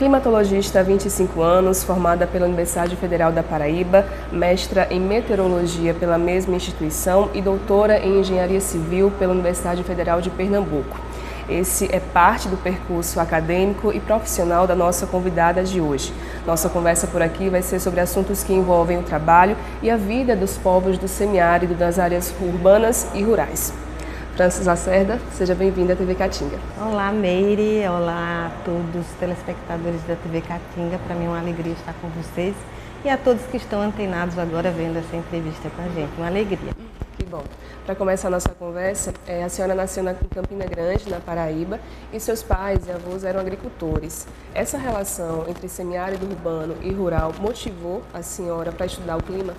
Climatologista há 25 anos, formada pela Universidade Federal da Paraíba, mestra em meteorologia pela mesma instituição e doutora em engenharia civil pela Universidade Federal de Pernambuco. Esse é parte do percurso acadêmico e profissional da nossa convidada de hoje. Nossa conversa por aqui vai ser sobre assuntos que envolvem o trabalho e a vida dos povos do semiárido das áreas urbanas e rurais. Francis Lacerda, seja bem-vinda à TV Caatinga. Olá, Meire. Olá a todos os telespectadores da TV Caatinga. Para mim é uma alegria estar com vocês e a todos que estão antenados agora vendo essa entrevista com a gente. Uma alegria. Que bom. Para começar a nossa conversa, a senhora nasceu em Campina Grande, na Paraíba, e seus pais e avós eram agricultores. Essa relação entre semiárido urbano e rural motivou a senhora para estudar o clima?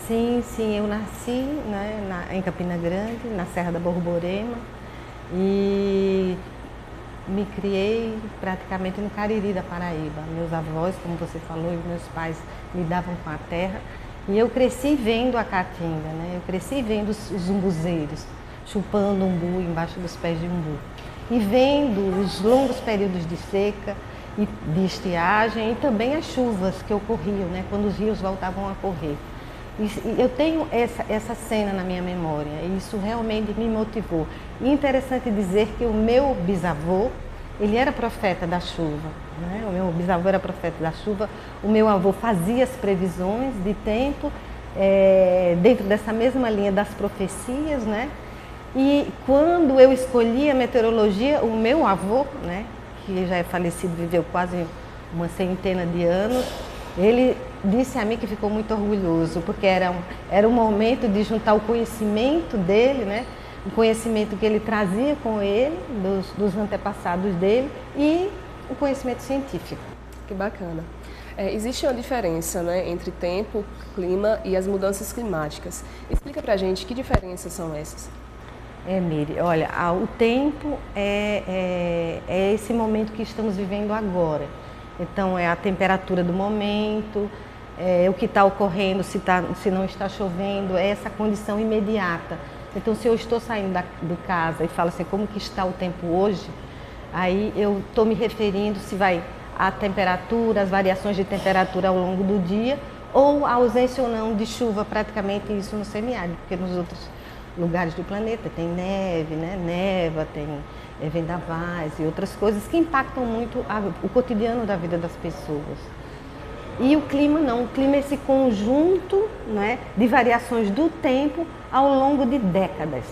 Sim, eu nasci em Campina Grande, na Serra da Borborema, e me criei praticamente no Cariri da Paraíba. Meus avós, como você falou, e meus pais lidavam com a terra, e eu cresci vendo a caatinga, eu cresci vendo os umbuzeiros, chupando umbu embaixo dos pés de umbu, e vendo os longos períodos de seca e de estiagem, e também as chuvas que ocorriam, quando os rios voltavam a correr. Eu tenho essa cena na minha memória e isso realmente me motivou. E é interessante dizer que o meu bisavô, ele era profeta da chuva. O meu bisavô era profeta da chuva, o meu avô fazia as previsões de tempo dentro dessa mesma linha das profecias. E quando eu escolhi a meteorologia, o meu avô, que já é falecido, viveu quase uma centena de anos, ele disse a mim que ficou muito orgulhoso, porque era um momento de juntar o conhecimento dele, o conhecimento que ele trazia com ele, dos antepassados dele, e o conhecimento científico. Que bacana. Existe uma diferença entre tempo, clima e as mudanças climáticas. Explica pra gente que diferenças são essas. Miri, olha, o tempo é esse momento que estamos vivendo agora. Então, é a temperatura do momento, o que está ocorrendo, se não está chovendo, é essa condição imediata. Então, se eu estou saindo de casa e falo assim, como que está o tempo hoje, aí eu estou me referindo se vai a temperatura, as variações de temperatura ao longo do dia, ou a ausência ou não de chuva, praticamente isso no semiárido, porque nos outros lugares do planeta tem neve, neva, tem vendavais e outras coisas que impactam muito o cotidiano da vida das pessoas. E o clima não, o clima é esse conjunto de variações do tempo ao longo de décadas.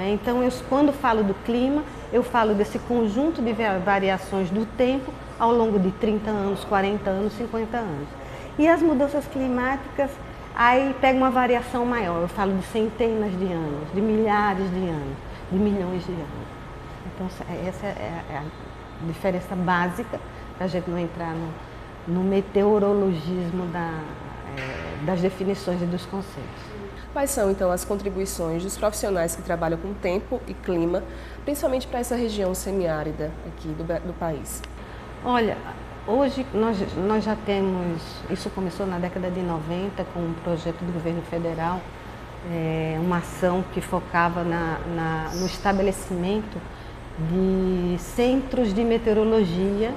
Então, quando falo do clima, eu falo desse conjunto de variações do tempo ao longo de 30 anos, 40 anos, 50 anos. E as mudanças climáticas, aí pega uma variação maior, eu falo de centenas de anos, de milhares de anos, de milhões de anos. Então, essa é a diferença básica, para a gente não entrar no meteorologismo das definições e dos conceitos. Quais são, então, as contribuições dos profissionais que trabalham com tempo e clima, principalmente para essa região semiárida aqui do país? Olha, hoje nós já temos, isso começou na década de 90 com um projeto do governo federal, uma ação que focava no estabelecimento de centros de meteorologia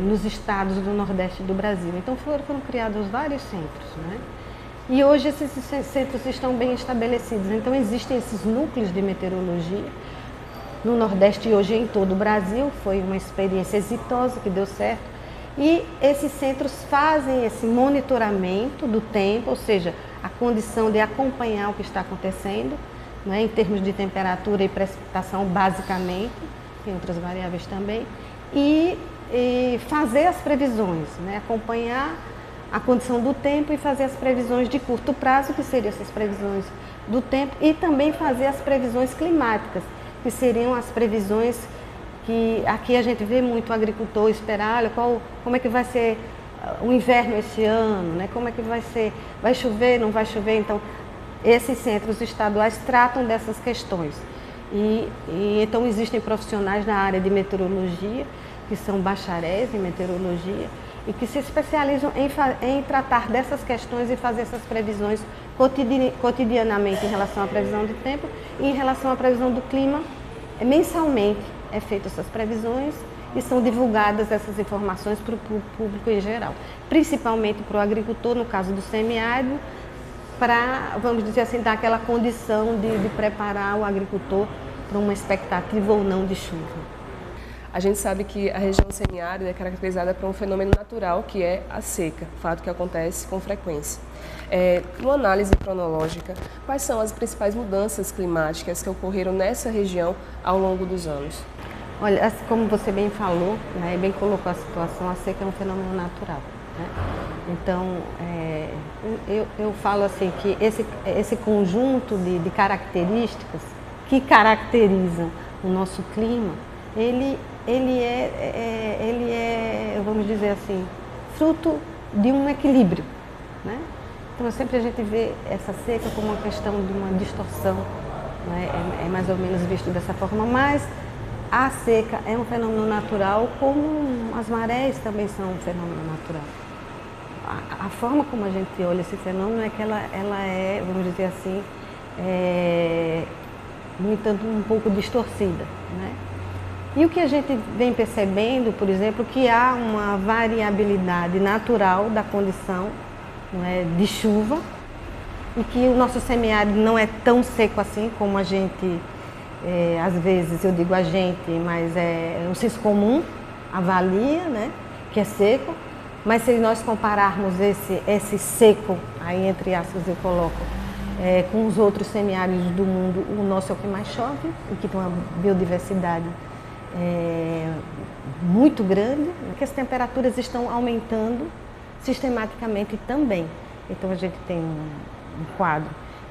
nos estados do Nordeste do Brasil. Então foram criados vários centros, E hoje esses centros estão bem estabelecidos. Então existem esses núcleos de meteorologia no Nordeste e hoje em todo o Brasil. Foi uma experiência exitosa que deu certo. E esses centros fazem esse monitoramento do tempo, ou seja, a condição de acompanhar o que está acontecendo, em termos de temperatura e precipitação, basicamente, tem outras variáveis também, e fazer as previsões, acompanhar a condição do tempo e fazer as previsões de curto prazo, que seriam essas previsões do tempo, e também fazer as previsões climáticas, que seriam as previsões que aqui a gente vê muito o agricultor esperar, como é que vai ser o inverno esse ano, como é que vai ser, vai chover, não vai chover. Então, esses centros estaduais tratam dessas questões. E então existem profissionais na área de meteorologia, que são bacharéis em meteorologia, e que se especializam em tratar dessas questões e fazer essas previsões cotidianamente em relação à previsão do tempo e em relação à previsão do clima. Mensalmente é feito essas previsões e são divulgadas essas informações para o público em geral, principalmente para o agricultor, no caso do semiárido, para, vamos dizer assim, dar aquela condição de preparar o agricultor para uma expectativa ou não de chuva. A gente sabe que a região semiárida é caracterizada por um fenômeno natural que é a seca, fato que acontece com frequência. Numa análise cronológica, quais são as principais mudanças climáticas que ocorreram nessa região ao longo dos anos? Olha, como você bem falou, né, bem colocou a situação, a seca é um fenômeno natural. Né? Então, eu falo assim que esse conjunto de características que caracterizam o nosso clima, ele é, vamos dizer assim, fruto de um equilíbrio, né? Então sempre a gente vê essa seca como uma questão de uma distorção, né? É mais ou menos visto dessa forma, mas a seca é um fenômeno natural, como as marés também são um fenômeno natural. A forma como a gente olha esse fenômeno é que ela é, vamos dizer assim, no entanto, um pouco distorcida, né? E o que a gente vem percebendo, por exemplo, que há uma variabilidade natural da condição, não é, de chuva, e que o nosso semiárido não é tão seco assim como a gente, às vezes eu digo a gente, mas é um senso comum, avalia, né, que é seco, mas se nós compararmos esse seco, aí entre aspas eu coloco, com os outros semiáridos do mundo, o nosso é o que mais chove, o que tem uma biodiversidade muito grande, que as temperaturas estão aumentando sistematicamente também. Então a gente tem um quadro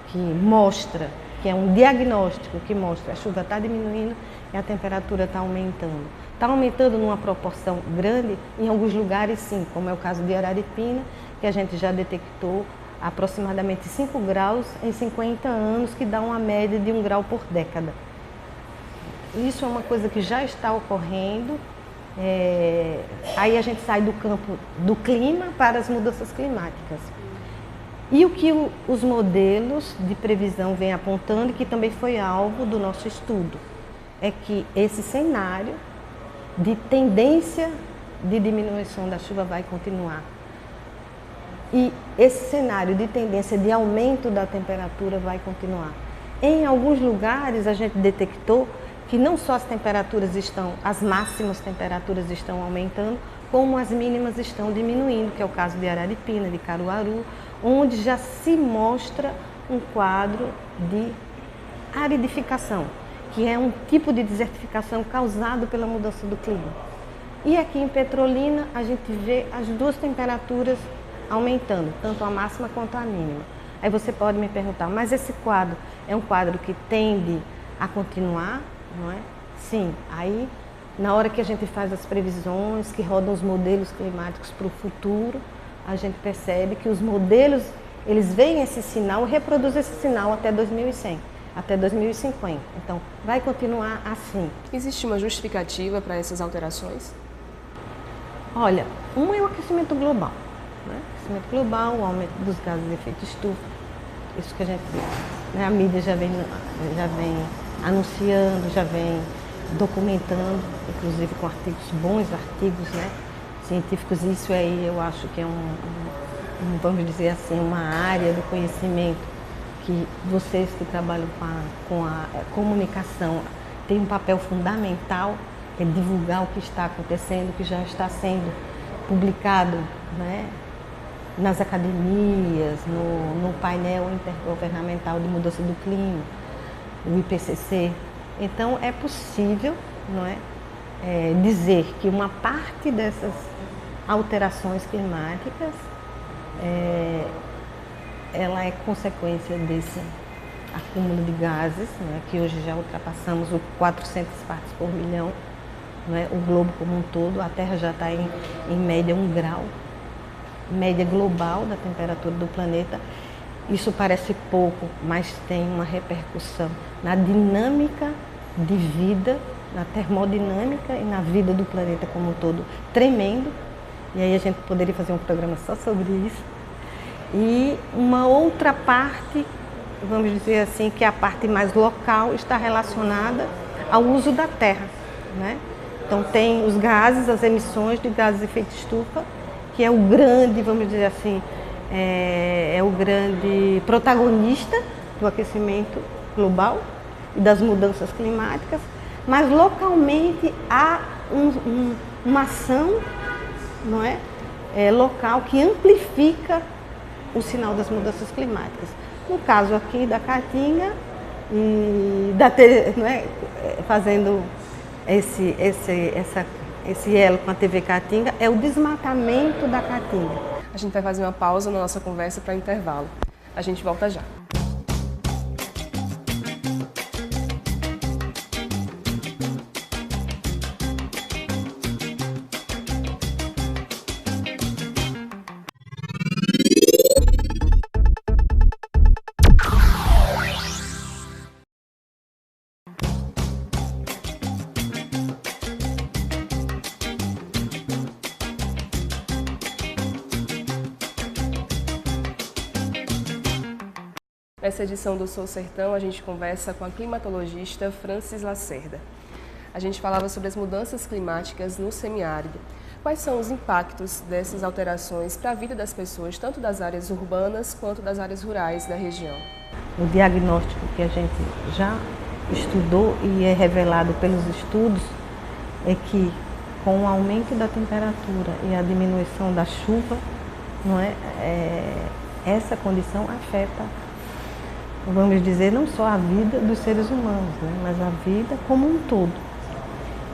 que mostra, que é um diagnóstico que mostra a chuva está diminuindo e a temperatura está aumentando. Está aumentando numa proporção grande, em alguns lugares sim, como é o caso de Araripina, que a gente já detectou aproximadamente 5 graus em 50 anos, que dá uma média de 1 grau por década. Isso é uma coisa que já está ocorrendo, aí a gente sai do campo do clima para as mudanças climáticas. E o que os modelos de previsão vêm apontando, que também foi alvo do nosso estudo, é que esse cenário de tendência de diminuição da chuva vai continuar. E esse cenário de tendência de aumento da temperatura vai continuar. Em alguns lugares a gente detectou que não só as máximas temperaturas estão aumentando, como as mínimas estão diminuindo, que é o caso de Araripina, de Caruaru, onde já se mostra um quadro de aridificação, que é um tipo de desertificação causado pela mudança do clima. E aqui em Petrolina a gente vê as duas temperaturas aumentando, tanto a máxima quanto a mínima. Aí você pode me perguntar, mas esse quadro é um quadro que tende a continuar? Não é? Sim, aí na hora que a gente faz as previsões, que rodam os modelos climáticos para o futuro, a gente percebe que os modelos, eles veem esse sinal, reproduzem esse sinal até 2100, até 2050. Então, vai continuar assim. Existe uma justificativa para essas alterações? Olha, uma é o aquecimento global, né? Aquecimento global, o aumento dos gases de efeito estufa, isso que a gente vê, né? A mídia já vem anunciando, já vem documentando, inclusive com bons artigos, né, científicos. Isso aí eu acho que é vamos dizer assim, uma área do conhecimento que vocês que trabalham com a comunicação têm um papel fundamental, é divulgar o que está acontecendo, o que já está sendo publicado, né, nas academias, no painel intergovernamental de mudança do clima, o IPCC. Então é possível, não é, dizer que uma parte dessas alterações climáticas ela é consequência desse acúmulo de gases, né, que hoje já ultrapassamos os 400 partes por milhão, né, o globo como um todo. A Terra já está em média 1 grau, média global da temperatura do planeta. Isso parece pouco, mas tem uma repercussão na dinâmica de vida, na termodinâmica e na vida do planeta como um todo, tremendo. E aí a gente poderia fazer um programa só sobre isso. E uma outra parte, vamos dizer assim, que é a parte mais local, está relacionada ao uso da terra, né? Então tem os gases, as emissões de gases de efeito estufa, que é o grande, vamos dizer assim, é o grande protagonista do aquecimento global e das mudanças climáticas, mas localmente há uma ação, não é, local que amplifica o sinal das mudanças climáticas. No caso aqui da Caatinga, e não é, fazendo esse elo com a TV Caatinga, é o desmatamento da Caatinga. A gente vai fazer uma pausa na nossa conversa para intervalo. A gente volta já. Nessa edição do Sou Sertão, a gente conversa com a climatologista Francis Lacerda. A gente falava sobre as mudanças climáticas no semiárido. Quais são os impactos dessas alterações para a vida das pessoas, tanto das áreas urbanas quanto das áreas rurais da região? O diagnóstico que a gente já estudou e é revelado pelos estudos é que com o aumento da temperatura e a diminuição da chuva, não é, essa condição afeta, vamos dizer, não só a vida dos seres humanos, né, mas a vida como um todo.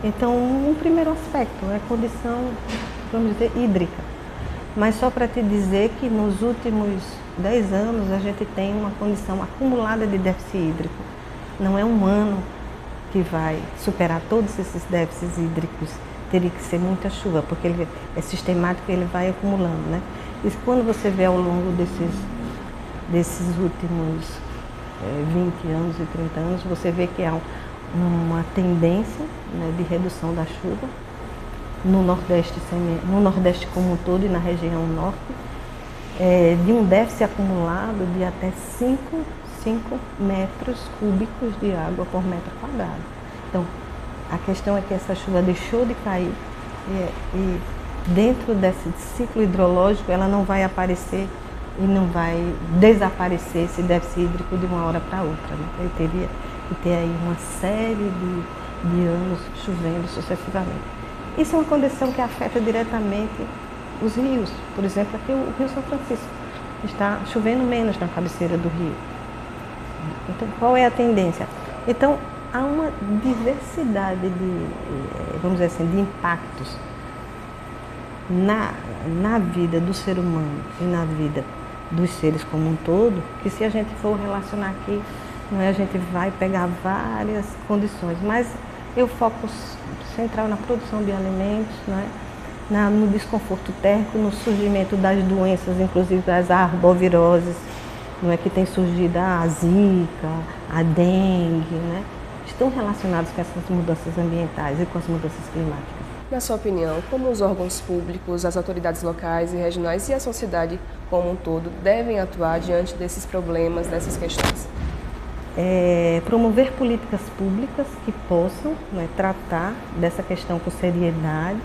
Então, um primeiro aspecto é a condição, vamos dizer, hídrica. Mas só para te dizer que nos últimos 10 anos a gente tem uma condição acumulada de déficit hídrico. Não é um ano que vai superar todos esses déficits hídricos, teria que ser muita chuva, porque ele é sistemático e ele vai acumulando, né? E quando você vê ao longo desses últimos 20 anos e 30 anos, você vê que há uma tendência, né, de redução da chuva no Nordeste como um todo e na região Norte, de um déficit acumulado de até 5 metros cúbicos de água por metro quadrado. Então, a questão é que essa chuva deixou de cair e dentro desse ciclo hidrológico ela não vai aparecer e não vai desaparecer esse déficit hídrico de uma hora para outra, né? Ele teria que ter aí uma série de anos chovendo sucessivamente. Isso é uma condição que afeta diretamente os rios. Por exemplo, aqui o Rio São Francisco está chovendo menos na cabeceira do rio. Então, qual é a tendência? Então, há uma diversidade de, vamos dizer assim, de impactos na vida do ser humano e na vida dos seres como um todo, que se a gente for relacionar aqui, não é, a gente vai pegar várias condições, mas eu foco central na produção de alimentos, não é, no desconforto térmico, no surgimento das doenças, inclusive das arboviroses, não é, que tem surgido a zika, a dengue, né, estão relacionados com essas mudanças ambientais e com as mudanças climáticas. Na sua opinião, como os órgãos públicos, as autoridades locais e regionais e a sociedade como um todo devem atuar diante desses problemas, dessas questões? Promover políticas públicas que possam, né, tratar dessa questão com seriedade,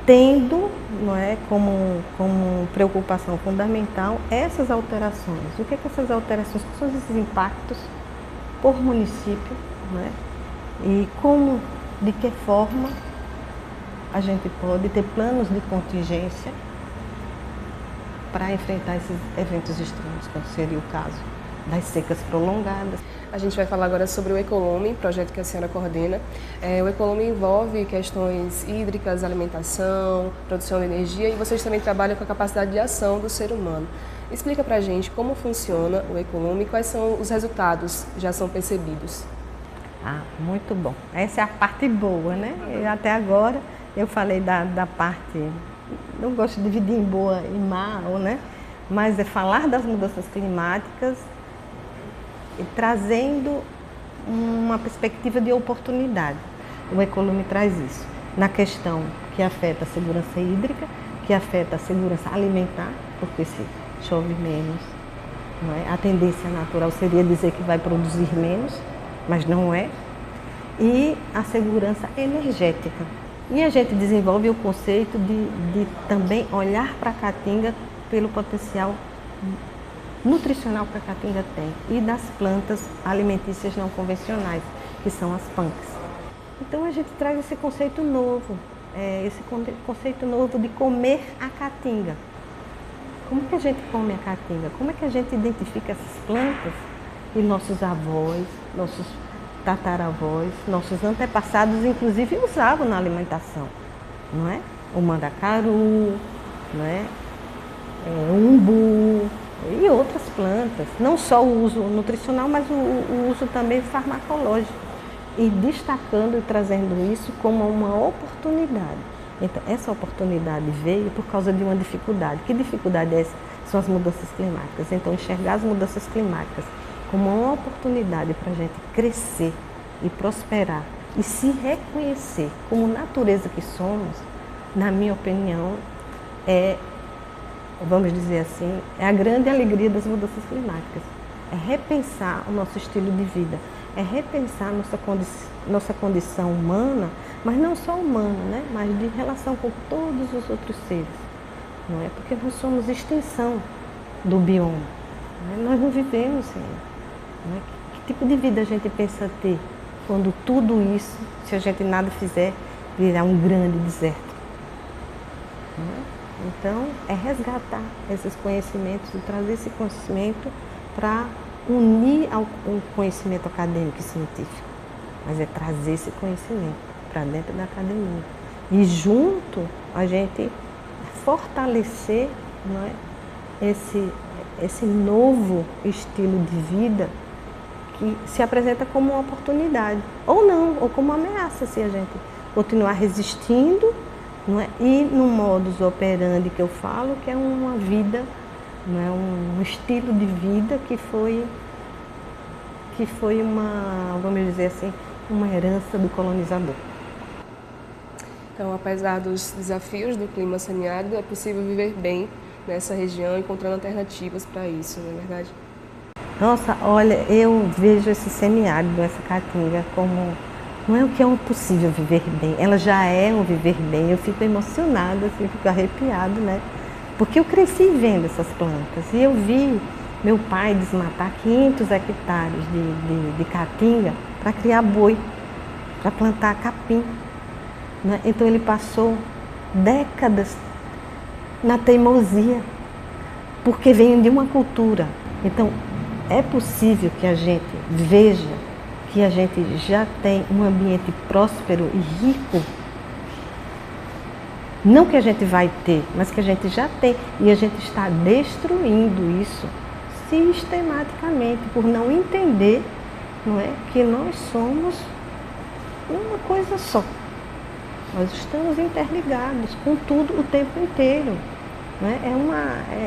tendo, não é, como preocupação fundamental essas alterações. O que é que essas alterações, quais são esses impactos por município, não é? E como, de que forma a gente pode ter planos de contingência para enfrentar esses eventos extremos, como seria o caso das secas prolongadas. A gente vai falar agora sobre o Ecolume, projeto que a senhora coordena. O Ecolume envolve questões hídricas, alimentação, produção de energia e vocês também trabalham com a capacidade de ação do ser humano. Explica pra gente como funciona o Ecolume e quais são os resultados que já são percebidos. Muito bom. Essa é a parte boa, né? Até agora eu falei da parte, não gosto de dividir em boa e mal, né? Mas é falar das mudanças climáticas e trazendo uma perspectiva de oportunidade. O Ecolume traz isso, na questão que afeta a segurança hídrica, que afeta a segurança alimentar, porque se chove menos, não é? A tendência natural seria dizer que vai produzir menos, mas não é. e a segurança energética. E a gente desenvolve o conceito de também olhar para a caatinga pelo potencial nutricional que a caatinga tem e das plantas alimentícias não convencionais, que são as punks. Então a gente traz esse conceito novo de comer a caatinga. Como que a gente come a caatinga? Como é que a gente identifica essas plantas? E nossos avós, nossos tataravós, nossos antepassados, inclusive, usavam na alimentação, não é? O mandacaru, não é? O umbu e outras plantas. Não só o uso nutricional, mas o uso também farmacológico. E destacando e trazendo isso como uma oportunidade. Então, essa oportunidade veio por causa de uma dificuldade. Que dificuldade é essa? São as mudanças climáticas. Então, enxergar as mudanças climáticas como uma oportunidade para a gente crescer e prosperar e se reconhecer como natureza que somos, na minha opinião, vamos dizer assim, é a grande alegria das mudanças climáticas. É repensar o nosso estilo de vida, é repensar nossa condição humana, mas não só humana, né? Mas de relação com todos os outros seres, não é? Porque nós somos extensão do bioma, né? Nós não vivemos sem ele. Que tipo de vida a gente pensa ter quando tudo isso, se a gente nada fizer, virar um grande deserto? Então, é resgatar esses conhecimentos e trazer esse conhecimento para unir ao conhecimento acadêmico e científico, mas é trazer esse conhecimento para dentro da academia. E junto a gente fortalecer, não é, esse novo estilo de vida que se apresenta como uma oportunidade, ou não, ou como uma ameaça, se a gente continuar resistindo, não é? E no modus operandi que eu falo, que é uma vida, não é? Um estilo de vida que foi uma, vamos dizer assim, uma herança do colonizador. Então, apesar dos desafios do clima semiárido, é possível viver bem nessa região, encontrando alternativas para isso, não é verdade? Nossa, olha, eu vejo esse semiárido, essa caatinga, como não é o que é um possível viver bem, ela já é um viver bem. Eu fico emocionada, assim, fico arrepiada, né? Porque eu cresci vendo essas plantas e eu vi meu pai desmatar 500 hectares de caatinga para criar boi, para plantar capim, né? Então ele passou décadas na teimosia, porque vem de uma cultura. Então, é possível que a gente veja que a gente já tem um ambiente próspero e rico. Não que a gente vai ter, mas que a gente já tem. E a gente está destruindo isso sistematicamente, por não entender, não é, que nós somos uma coisa só. Nós estamos interligados com tudo o tempo inteiro. Não é?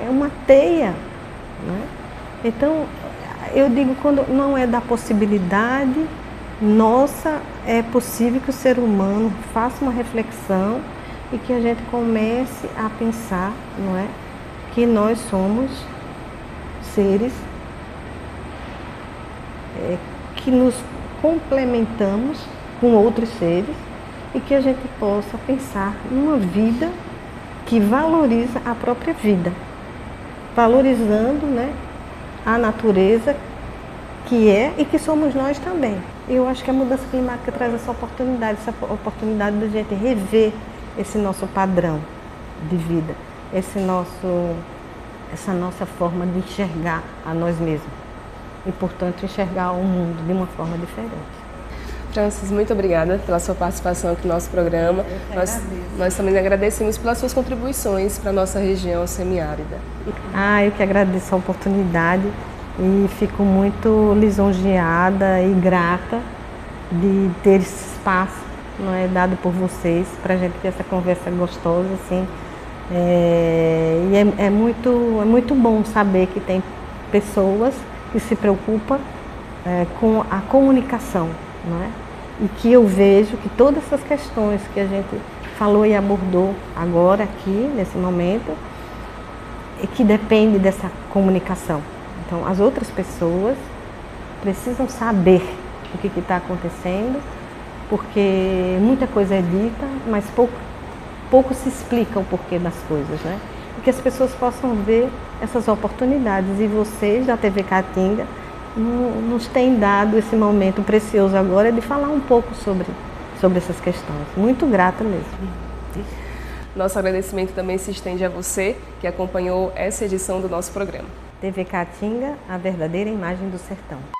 É uma teia. Não é? Então, eu digo, quando não é da possibilidade nossa, é possível que o ser humano faça uma reflexão e que a gente comece a pensar, não é, que nós somos seres que nos complementamos com outros seres e que a gente possa pensar numa vida que valoriza a própria vida, valorizando, né, a natureza que é e que somos nós também. Eu acho que a mudança climática traz essa oportunidade da gente rever esse nosso padrão de vida, essa nossa forma de enxergar a nós mesmos e, portanto, enxergar o mundo de uma forma diferente. Francis, muito obrigada pela sua participação aqui no nosso programa. Nós também agradecemos pelas suas contribuições para a nossa região semiárida. Eu que agradeço a oportunidade e fico muito lisonjeada e grata de ter esse espaço, não é, dado por vocês para a gente ter essa conversa gostosa, assim. É muito bom saber que tem pessoas que se preocupam com a comunicação, não é? E que eu vejo que todas essas questões que a gente falou e abordou agora aqui, nesse momento, e que depende dessa comunicação. Então, as outras pessoas precisam saber o que está acontecendo porque muita coisa é dita, mas pouco se explica o porquê das coisas, né? E que as pessoas possam ver essas oportunidades. E vocês, da TV Caatinga, nos têm dado esse momento precioso agora de falar um pouco sobre essas questões. Muito grata mesmo. Nosso agradecimento também se estende a você que acompanhou essa edição do nosso programa. TV Caatinga, a verdadeira imagem do sertão.